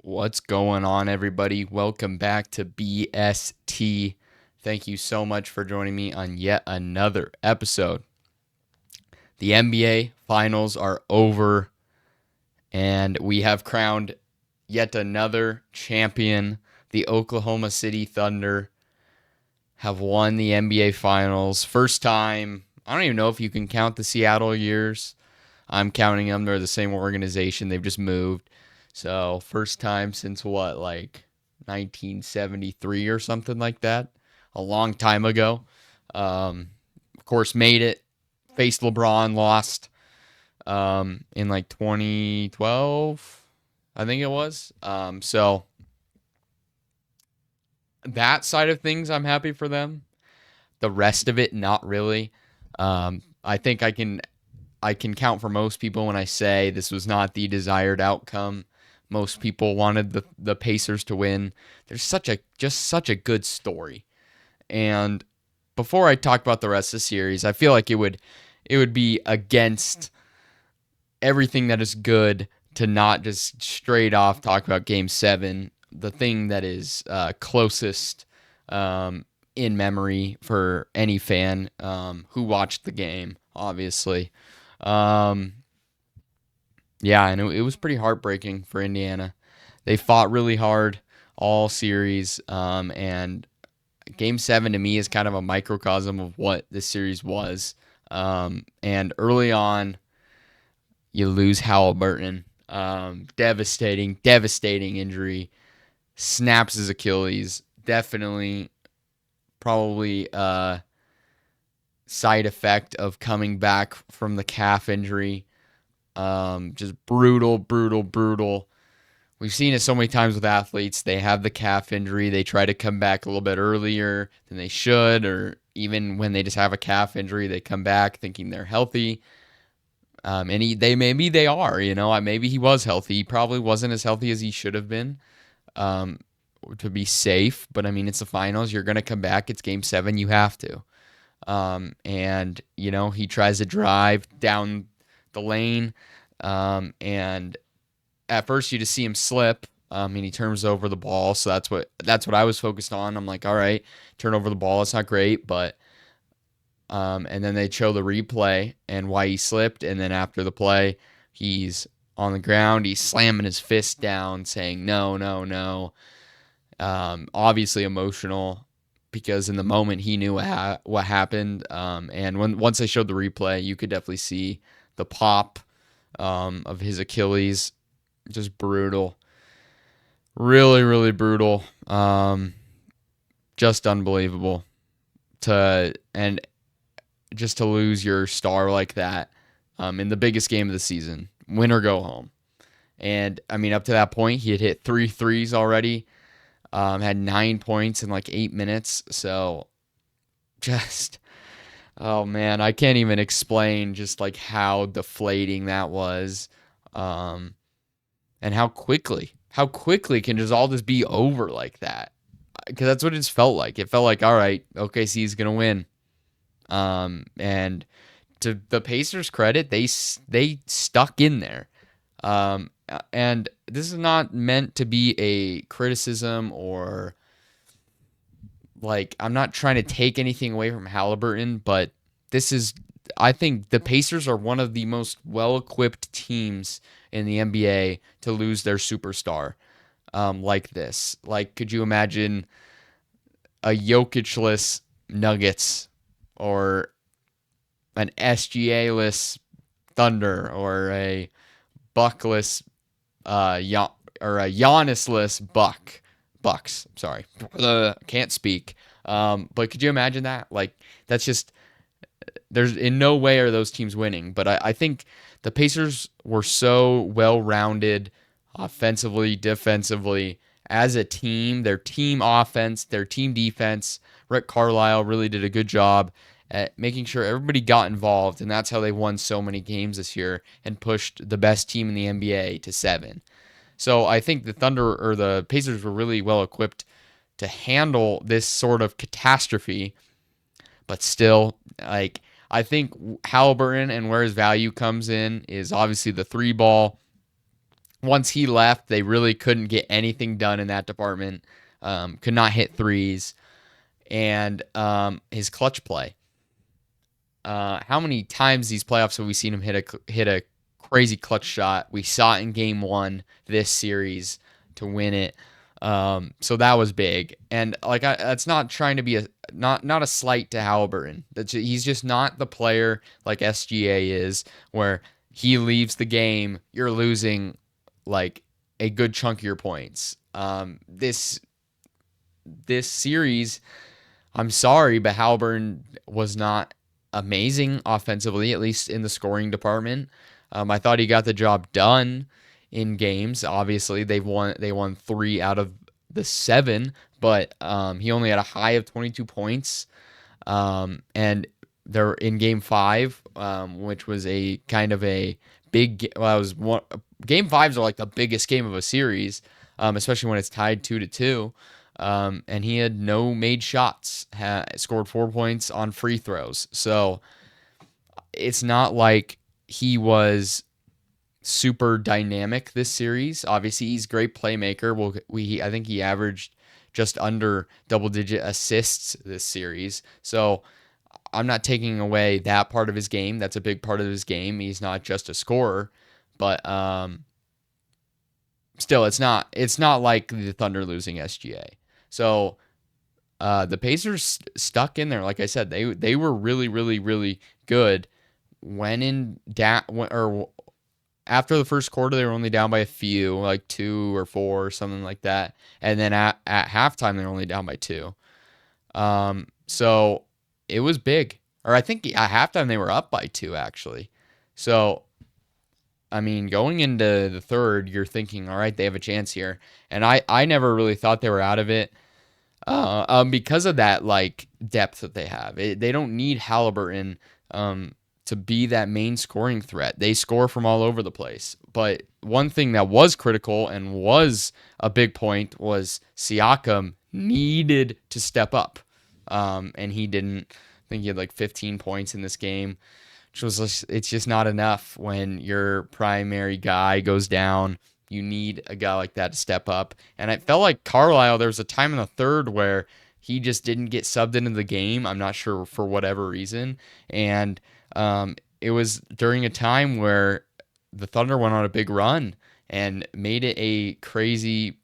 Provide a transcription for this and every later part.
What's going on, everybody? Welcome back to BST. Thank you so much for joining me on yet another episode. The NBA finals are over, and we have crowned yet another champion. The Oklahoma City Thunder have won the NBA finals. First time, I don't even know if you can count the Seattle years. I'm counting them. They're the same organization. They've just moved. So, first time since what, like 1973 or something like that? A long time ago. Of course, made it. Faced LeBron, lost in like 2012, I think it was. So, that side of things, I'm happy for them. The rest of it, not really. I think I can count for most people when I say this was not the desired outcome. Most people wanted the Pacers to win. There's such a good story. And before I talk about the rest of the series, I feel like it would be against everything that is good to not just straight off talk about Game 7, the thing that is closest in memory for any fan who watched the game, obviously. Um, yeah, and it was pretty heartbreaking for Indiana. They fought really hard all series, and Game 7 to me is kind of a microcosm of what this series was. And early on, you lose Halliburton. Devastating injury. Snaps his Achilles. Definitely, probably side effect of coming back from the calf injury. Just brutal. We've seen it so many times with athletes. They have the calf injury. They try to come back a little bit earlier than they should, or even when they just have a calf injury, they come back thinking they're healthy. And maybe they are. Maybe he was healthy. He probably wasn't as healthy as he should have been, um, to be safe. But I mean, it's the finals. You're gonna come back. It's Game 7. You have to. And he tries to drive down the lane, and at first you just see him slip, and he turns over the ball. So that's what I was focused on. I'm like, all right, turn over the ball. It's not great, but and then they show the replay and why he slipped, and then after the play, he's on the ground. He's slamming his fist down, saying no, no, no. Obviously emotional because in the moment he knew what happened. And once they showed the replay, you could definitely see the pop of his Achilles. Just brutal. Really, really brutal. Just unbelievable and just to lose your star like that in the biggest game of the season, win or go home. And I mean, up to that point, he had hit 3 threes already, had 9 points in like 8 minutes. So just, oh man, I can't even explain just like how deflating that was, and how quickly can just all just be over like that. Because that's what it just felt like. It felt like, all right, OKC is gonna win. And to the Pacers' credit, they stuck in there. And this is not meant to be a criticism or like I'm not trying to take anything away from Halliburton, but this is I think the Pacers are one of the most well-equipped teams in the NBA to lose their superstar like this. Like, could you imagine a Jokic-less Nuggets or an SGA-less Thunder or a Buckless or a Giannis-less Bucks. Sorry, can't speak. But could you imagine that? Like, that's just there's in no way are those teams winning. But I think the Pacers were so well-rounded offensively, defensively, as a team. Their team offense, their team defense. Rick Carlisle really did a good job at making sure everybody got involved, and that's how they won so many games this year and pushed the best team in the NBA to 7. So I think the Thunder or the Pacers were really well equipped to handle this sort of catastrophe, but still, like, I think Halliburton and where his value comes in is obviously the three ball. once he left, they really couldn't get anything done in that department. Could not hit threes, and his clutch play. How many times these playoffs have we seen him hit a crazy clutch shot? We saw it in Game 1 this series to win it. So that was big, and like that's not trying to be not a slight to Halliburton. He's just not the player like SGA is, where he leaves the game, you're losing like a good chunk of your points. This series, I'm sorry, but Halliburton was not amazing offensively, at least in the scoring department. I thought he got the job done in games. Obviously, they won 3 out of the 7, but he only had a high of 22 points. And they're in Game 5, which was a kind of a big. Well, it was one. Game 5s are like the biggest game of a series, especially when it's tied 2-2. And he had no made shots. Scored 4 points on free throws. So it's not like he was super dynamic this series. Obviously, he's a great playmaker. I think he averaged just under double-digit assists this series. So I'm not taking away that part of his game. That's a big part of his game. He's not just a scorer, but still, it's not like the Thunder losing SGA. So the Pacers stuck in there. Like I said, they were really, really, really good. After the first quarter, they were only down by a few, like 2 or 4 or something like that. And then at halftime, they were only down by 2. So it was big. Or I think at halftime, they were up by 2, actually. So, I mean, going into the third, you're thinking, all right, they have a chance here. And I never really thought they were out of it because of that, like, depth that they have. They don't need Halliburton to be that main scoring threat. They score from all over the place. But one thing that was critical and was a big point was Siakam needed to step up. And he didn't. I think he had like 15 points in this game, which was it's just not enough when your primary guy goes down. You need a guy like that to step up. And it felt like Carlisle, there was a time in the third where he just didn't get subbed into the game. I'm not sure for whatever reason. And it was during a time where the Thunder went on a big run and made it a crazy,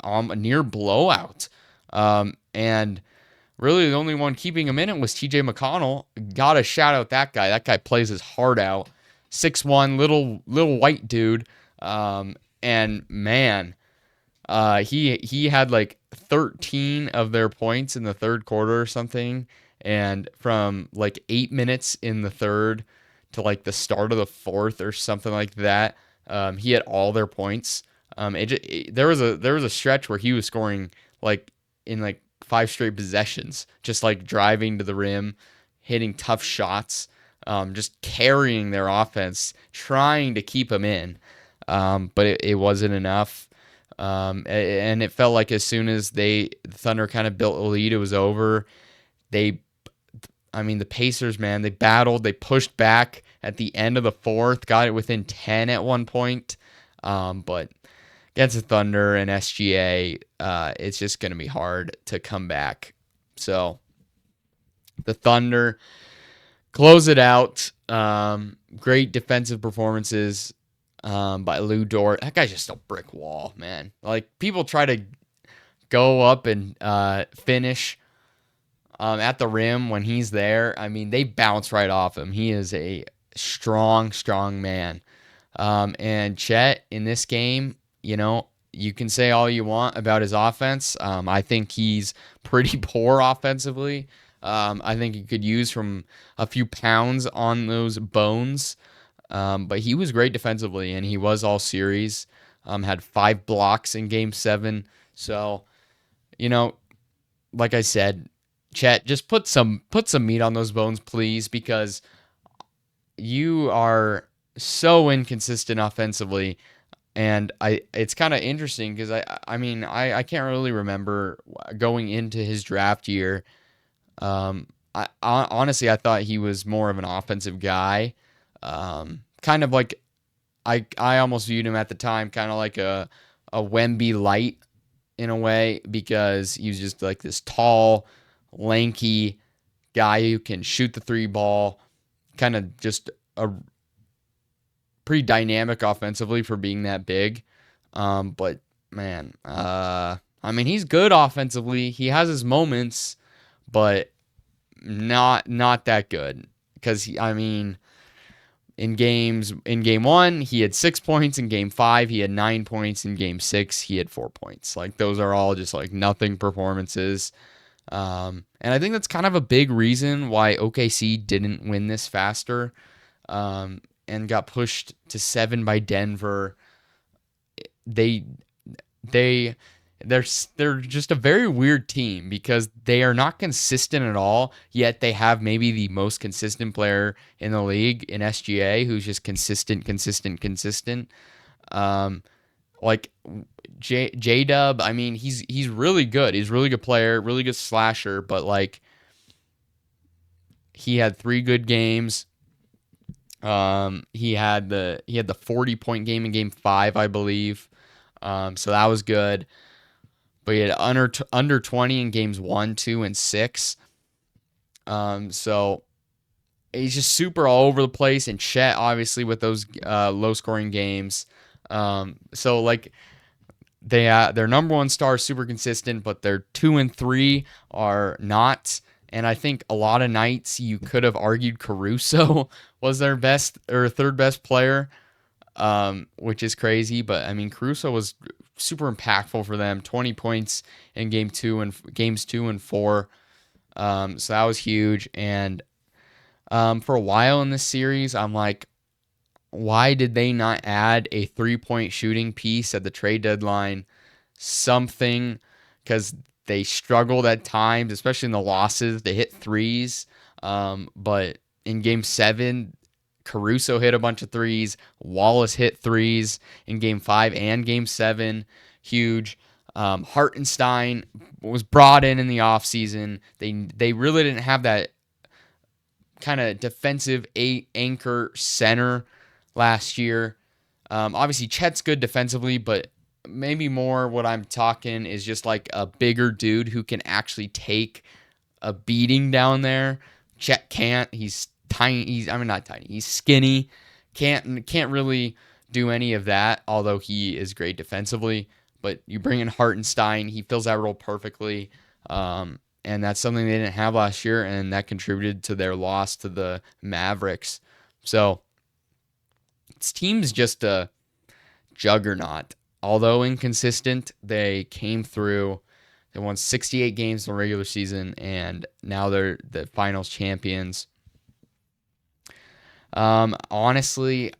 near blowout. And really the only one keeping him in it was TJ McConnell. Gotta shout out that guy. That guy plays his heart out. 6'1", little white dude. And man, he had like 13 of their points in the third quarter or something. And from like 8 minutes in the third to like the start of the fourth or something like that, he had all their points. There was a stretch where he was scoring like in like 5 straight possessions, just like driving to the rim, hitting tough shots, just carrying their offense, trying to keep them in. But it wasn't enough. And it felt like as soon as the Thunder kind of built a lead, it was over. The Pacers, man, they battled. They pushed back at the end of the fourth, got it within 10 at one point. But against the Thunder and SGA, it's just going to be hard to come back. So the Thunder close it out. Great defensive performances by Lou Dort. That guy's just a brick wall, man. Like, people try to go up and finish at the rim when he's there. I mean, they bounce right off him. He is a strong, strong man. And Chet in this game, you can say all you want about his offense. I think he's pretty poor offensively. I think he could use from a few pounds on those bones. But he was great defensively, and he was all series. Had 5 blocks in Game 7. So, like I said, Chet, just put some meat on those bones, please, because you are so inconsistent offensively. And it's kind of interesting because I can't really remember going into his draft year. Honestly, I thought he was more of an offensive guy. Kind of like I almost viewed him at the time kind of like a Wemby light in a way, because he was just like this tall, lanky guy who can shoot the three ball, kind of just a pretty dynamic offensively for being that big. But man, I mean, he's good offensively. He has his moments, but not that good. Because I mean, in game 1 he had 6 points. In game 5 he had 9 points. In game 6 he had 4 points. Like, those are all just like nothing performances. And I think that's kind of a big reason why OKC didn't win this faster, and got pushed to 7 by Denver. They they they're just a very weird team because they are not consistent at all, yet they have maybe the most consistent player in the league in SGA, who's just consistent. Like J Dub, I mean, he's really good. He's a really good player, really good slasher, but like, he had 3 good games. He had the 40-point game in game 5, I believe. So that was good. But he had under 20 in games 1, 2, and 6. So he's just super all over the place. And Chet, obviously, with those low-scoring games. So like, their number 1 star is super consistent, but their 2 and 3 are not. And I think a lot of nights you could have argued Caruso was their best or third best player, which is crazy. But I mean, Caruso was super impactful for them. 20 points in games 2 and 4. So that was huge. And for a while in this series, I'm like, why did they not add a 3-point shooting piece at the trade deadline? Something, because they struggled at times, especially in the losses. They hit threes. But in game 7, Caruso hit a bunch of threes. Wallace hit threes in game 5 and game 7. Huge. Hartenstein was brought in the offseason. They really didn't have that kind of defensive anchor center last year. Obviously, Chet's good defensively, but maybe more what I'm talking is just like a bigger dude who can actually take a beating down there. Chet can't. He's tiny. Not tiny. He's skinny. Can't really do any of that, although he is great defensively. But you bring in Hartenstein, he fills that role perfectly. And that's something they didn't have last year, and that contributed to their loss to the Mavericks. So this team's just a juggernaut. Although inconsistent, they came through. They won 68 games in the regular season, and now they're the finals champions. Honestly,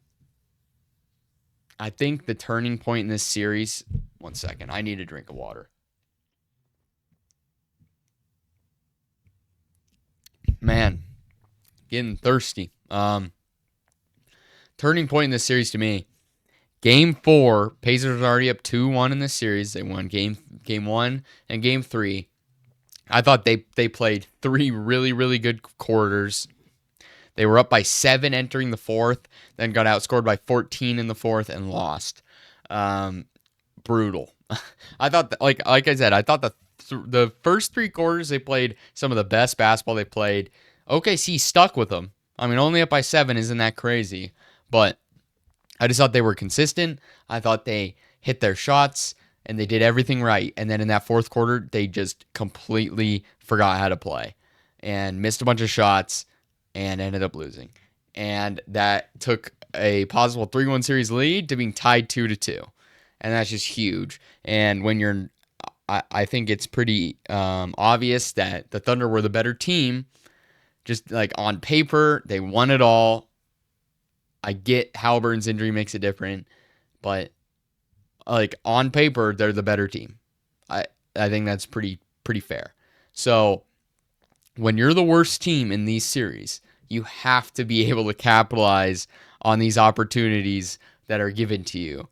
I think the turning point in this series... One second, I need a drink of water. Man, getting thirsty. Turning point in this series to me, Game 4, Pacers are already up 2-1 in this series. They won game 1 and game 3. I thought they played 3 really, really good quarters. They were up by 7 entering the 4th, then got outscored by 14 in the 4th and lost. Brutal. I thought that, like I said, I thought the first 3 quarters they played some of the best basketball they played. OKC stuck with them. I mean, only up by 7 isn't that crazy, but I just thought they were consistent. I thought they hit their shots and they did everything right. And then in that 4th quarter, they just completely forgot how to play and missed a bunch of shots and ended up losing. And that took a possible 3-1 series lead to being tied 2-2. And that's just huge. And when I think it's pretty obvious that the Thunder were the better team. Just like on paper, they won it all. I get Halliburton's injury makes it different, but like on paper, they're the better team. I think that's pretty fair. So when you're the worst team in these series, you have to be able to capitalize on these opportunities that are given to you.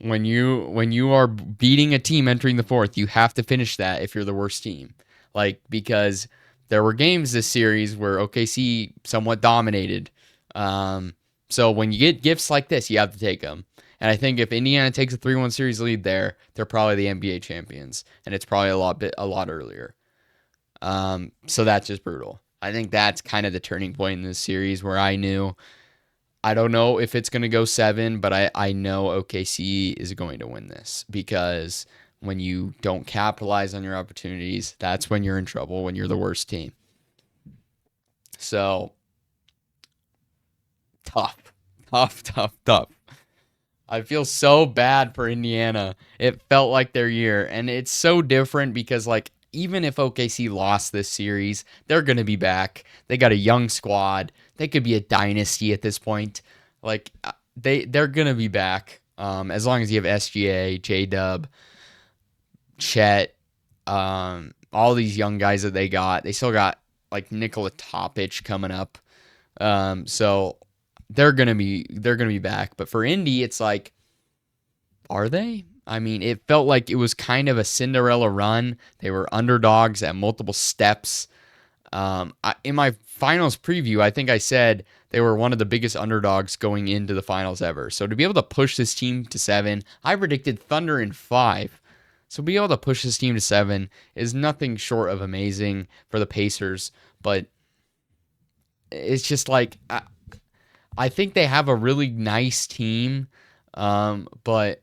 When you are beating a team entering the 4th, you have to finish that if you're the worst team. Like, because there were games this series where OKC somewhat dominated. So when you get gifts like this, you have to take them. And I think if Indiana takes a 3-1 series lead there, they're probably the NBA champions, and it's probably a lot earlier. So that's just brutal. I think that's kind of the turning point in this series where I don't know if it's going to go 7, but I know OKC is going to win this because when you don't capitalize on your opportunities, that's when you're in trouble, when you're the worst team. So tough, tough, tough, tough. I feel so bad for Indiana. It felt like their year, and it's so different because like even if OKC lost this series, they're going to be back. They got a young squad. They could be a dynasty at this point. Like they're going to be back as long as you have SGA, J-Dub, Chet, all these young guys that they got. They still got like Nikola Topic coming up. So they're gonna be back. But for Indy, it's like, are they? I mean, it felt like it was kind of a Cinderella run. They were underdogs at multiple steps. In my finals preview, I think I said they were one of the biggest underdogs going into the finals ever. So to be able to push this team to 7, I predicted Thunder in 5. So be able to push this team to 7 is nothing short of amazing for the Pacers. But it's just like I think they have a really nice team, but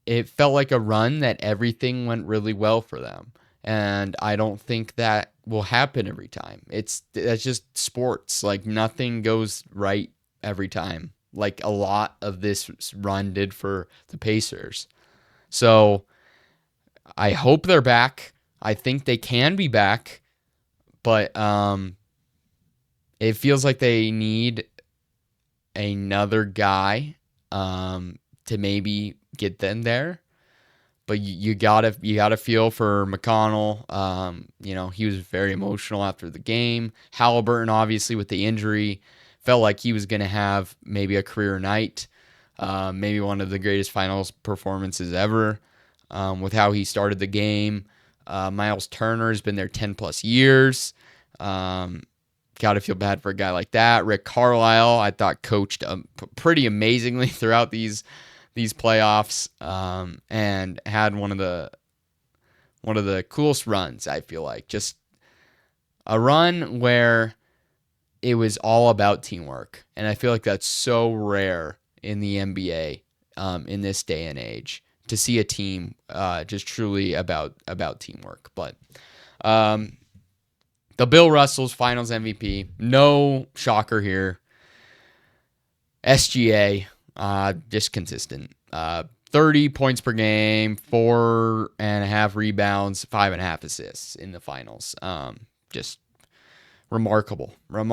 it felt like a run that everything went really well for them. And I don't think that will happen every time. That's just sports. Like nothing goes right every time. Like a lot of this run did for the Pacers. So I hope they're back. I think they can be back, but it feels like they need another guy to maybe get them there. But you gotta feel for McConnell. He was very emotional after the game. Halliburton, obviously, with the injury, felt like he was gonna have maybe a career night, maybe one of the greatest finals performances ever, with how he started the game. Miles Turner has been there 10 plus years. Gotta feel bad for a guy like that. Rick Carlisle, I thought coached pretty amazingly throughout these playoffs, and had one of the coolest runs. I feel like just a run where it was all about teamwork, and I feel like that's so rare in the NBA in this day and age to see a team just truly about teamwork. But the Bill Russell's Finals MVP, no shocker here. SGA. Just consistent. 30 points per game, 4.5 rebounds, 5.5 assists in the finals. Just remarkable. You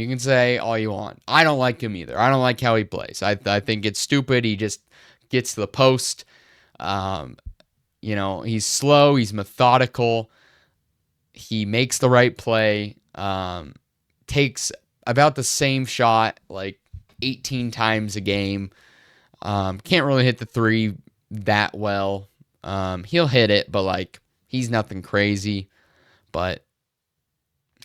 can say all you want. I don't like him either. I don't like how he plays. I think it's stupid. He just gets to the post. He's slow. He's methodical. He makes the right play. Takes about the same shot like 18 times a game. Can't really hit the 3 that well. He'll hit it, but like he's nothing crazy. But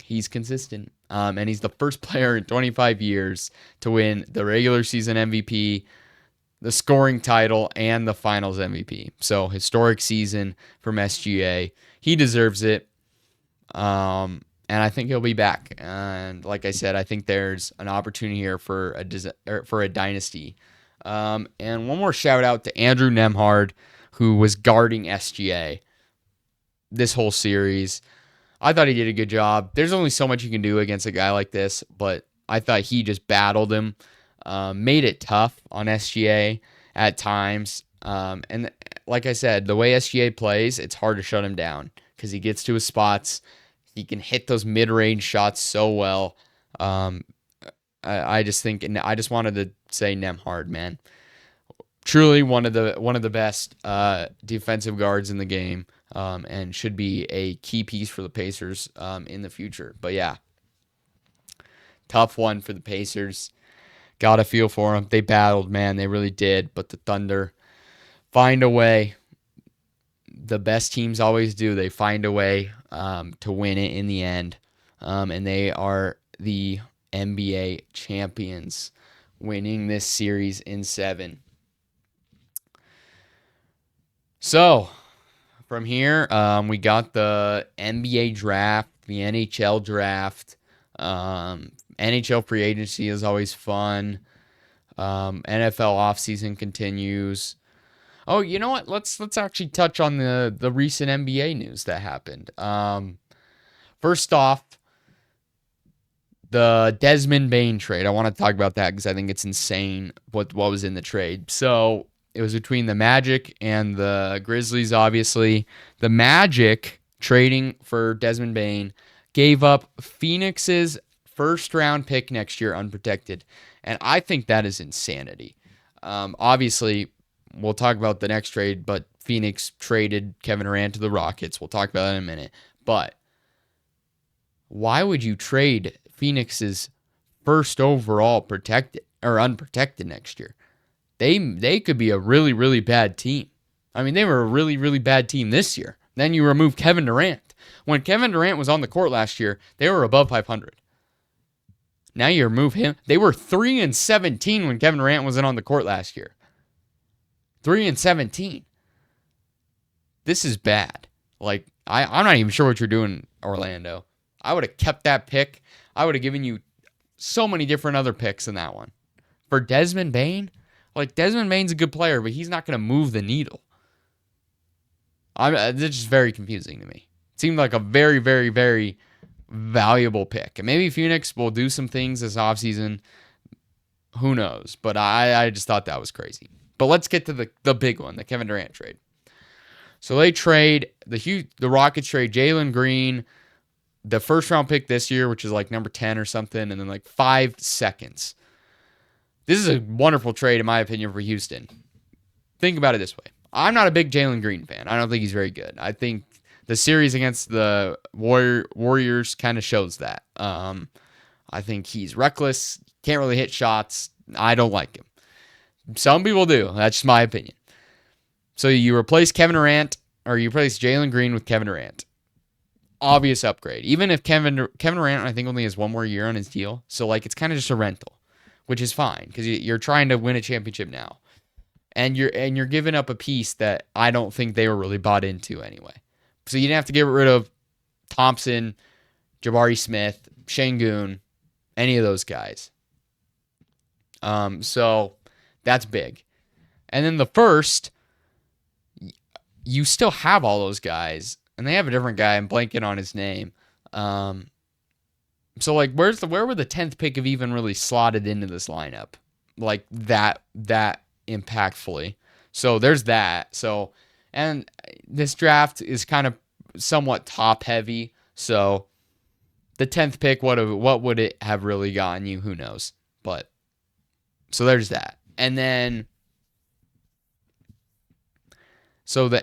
he's consistent. And he's the first player in 25 years to win the regular season MVP, the scoring title, and the finals MVP. So historic season from SGA. He deserves it. And I think he'll be back. And like I said, I think there's an opportunity here for a dynasty. And one more shout out to Andrew Nemhard, who was guarding SGA this whole series. I thought he did a good job. There's only so much you can do against a guy like this, but I thought he just battled him, made it tough on SGA at times. And like I said, the way SGA plays, it's hard to shut him down because he gets to his spots. He can hit those mid-range shots so well. I just think, and I just wanted to say Nemhard, man, truly one of the best defensive guards in the game, and should be a key piece for the Pacers in the future. But yeah, tough one for the Pacers. Got a feel for them. They battled, man, they really did. But the Thunder find a way. The best teams always do. They find a way to win it in the end. And they are the NBA champions, winning this series in 7. So, from here, we got the NBA draft, the NHL draft. NHL free agency is always fun. NFL offseason continues. Oh, you know what? Let's actually touch on the recent NBA news that happened. First off, the Desmond Bane trade. I want to talk about that because I think it's insane what was in the trade. So it was between the Magic and the Grizzlies, obviously. The Magic trading for Desmond Bane gave up Phoenix's first-round pick next year unprotected. And I think that is insanity. Obviously, we'll talk about the next trade, but Phoenix traded Kevin Durant to the Rockets. We'll talk about that in a minute. But why would you trade Phoenix's first overall protected or unprotected next year? They could be a really, really bad team. I mean, they were a really, really bad team this year. Then you remove Kevin Durant. When Kevin Durant was on the court last year, they were above 500. Now you remove him. They were 3-17 when Kevin Durant wasn't on the court last year. 3-17. This is bad. Like, I'm not even sure what you're doing, Orlando. I would have kept that pick. I would have given you so many different other picks in that one. For Desmond Bane, like, Desmond Bane's a good player, but he's not going to move the needle. It's just very confusing to me. It seemed like a very, very, very valuable pick. And maybe Phoenix will do some things this offseason. Who knows? But I just thought that was crazy. But let's get to the big one, the Kevin Durant trade. So they trade, the Rockets trade Jalen Green, the first round pick this year, which is like number 10 or something, and then like 5 seconds. This is a wonderful trade, in my opinion, for Houston. Think about it this way. I'm not a big Jalen Green fan. I don't think he's very good. I think the series against the Warriors kind of shows that. I think he's reckless, can't really hit shots. I don't like him. Some people do. That's just my opinion. So you replace Kevin Durant, or you replace Jalen Green with Kevin Durant. Obvious upgrade. Even if Kevin Durant, I think, only has one more year on his deal. So, like, it's kind of just a rental, which is fine because you're trying to win a championship now. And you're giving up a piece that I don't think they were really bought into anyway. So you didn't have to get rid of Thompson, Jabari Smith, Şengün, any of those guys. So that's big. And then the first, you still have all those guys, and they have a different guy. I'm blanking on his name. So like, where were the 10th pick have even really slotted into this lineup, like that impactfully? So there's that. So, and this draft is kind of somewhat top heavy. So the 10th pick, what would it have really gotten you? Who knows? But so there's that. And then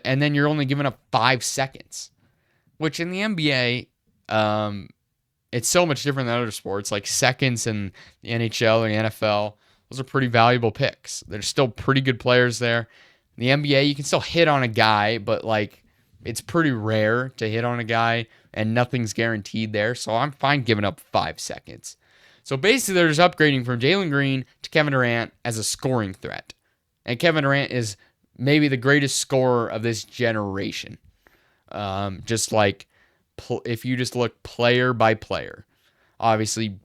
and then you're only giving up 5 seconds, which in the NBA, it's so much different than other sports. Like seconds in the NHL and the NFL, those are pretty valuable picks. There's still pretty good players there. In the NBA, you can still hit on a guy, but like it's pretty rare to hit on a guy, and nothing's guaranteed there. So I'm fine giving up 5 seconds. So basically, they're just upgrading from Jalen Green to Kevin Durant as a scoring threat. And Kevin Durant is maybe the greatest scorer of this generation. Just like if you just look player by player. Obviously,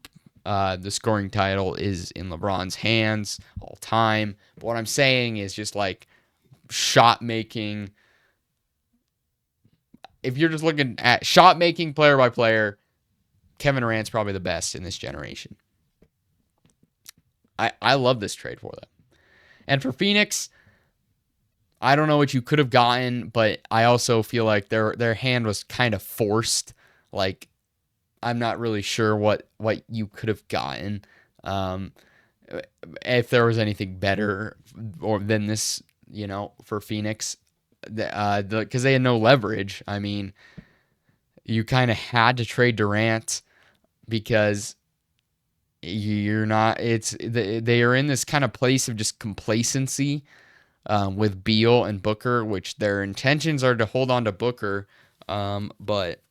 the scoring title is in LeBron's hands all time. But what I'm saying is just like shot making. If you're just looking at shot making player by player, Kevin Durant's probably the best in this generation. I love this trade for them. And for Phoenix, I don't know what you could have gotten, but I also feel like their hand was kind of forced. Like, I'm not really sure what you could have gotten. If there was anything better than this, for Phoenix, because they had no leverage. I mean, you kind of had to trade Durant because you're not. They are in this kind of place of just complacency with Beal and Booker, which their intentions are to hold on to Booker, but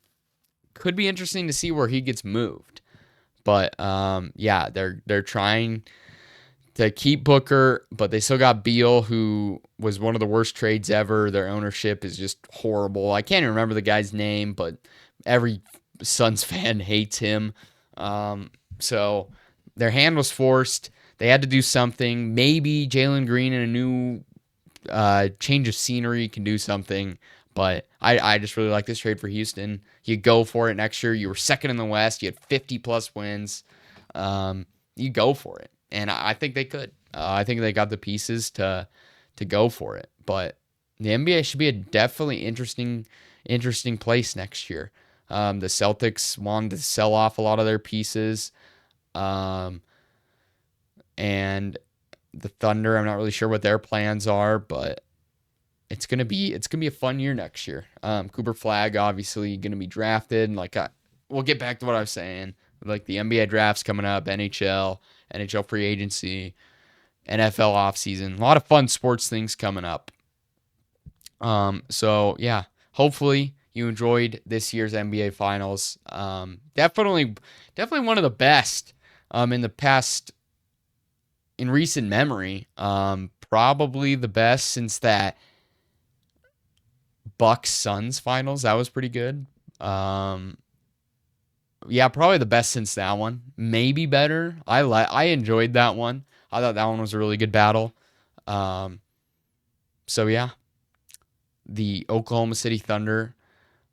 could be interesting to see where he gets moved. But yeah, they're trying to keep Booker, but they still got Beal, who was one of the worst trades ever. Their ownership is just horrible. I can't even remember the guy's name, but every Suns fan hates him. So their hand was forced. They had to do something. Maybe Jalen Green and a new change of scenery can do something. But I just really like this trade for Houston. You go for it next year. You were second in the West. You had 50 plus wins. You go for it, and I think they could. I think they got the pieces to go for it. But the NBA should be a definitely interesting place next year. The Celtics wanted to sell off a lot of their pieces, and the Thunder. I'm not really sure what their plans are, but it's gonna be a fun year next year. Cooper Flag obviously gonna be drafted, and we'll get back to what I was saying. Like the NBA drafts coming up, NHL free agency, NFL offseason. A lot of fun sports things coming up. So yeah, hopefully you enjoyed this year's NBA Finals. Definitely one of the best in the past in recent memory. Probably the best since that Bucks Suns finals. That was pretty good. Yeah, probably the best since that one. Maybe better. I enjoyed that one. I thought that one was a really good battle. Um, so yeah, the Oklahoma City Thunder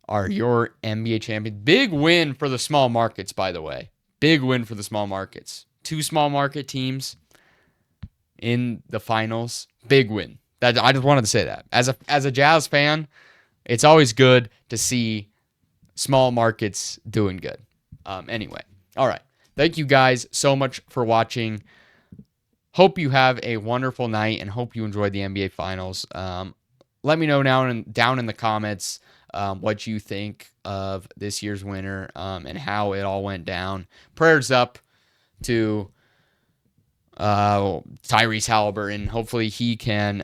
are your NBA champion. Big win for the small markets, by the way. Big win for the small markets. Two small market teams in the finals. Big win. That I just wanted to say that. As a Jazz fan, it's always good to see small markets doing good. Anyway, all right. Thank you guys so much for watching. Hope you have a wonderful night and hope you enjoyed the NBA Finals. Let me know down in the comments what you think of this year's winner and how it all went down. Prayers up to Tyrese Halliburton. Hopefully he can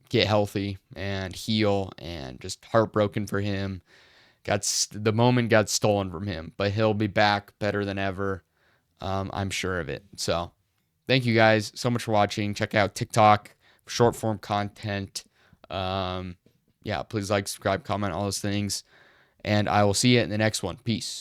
get healthy and heal, and just heartbroken for him. The moment got stolen from him, but he'll be back better than ever. I'm sure of it. So thank you guys so much for watching. Check out TikTok, short form content. Yeah, please like, subscribe, comment, all those things. And I will see you in the next one. Peace.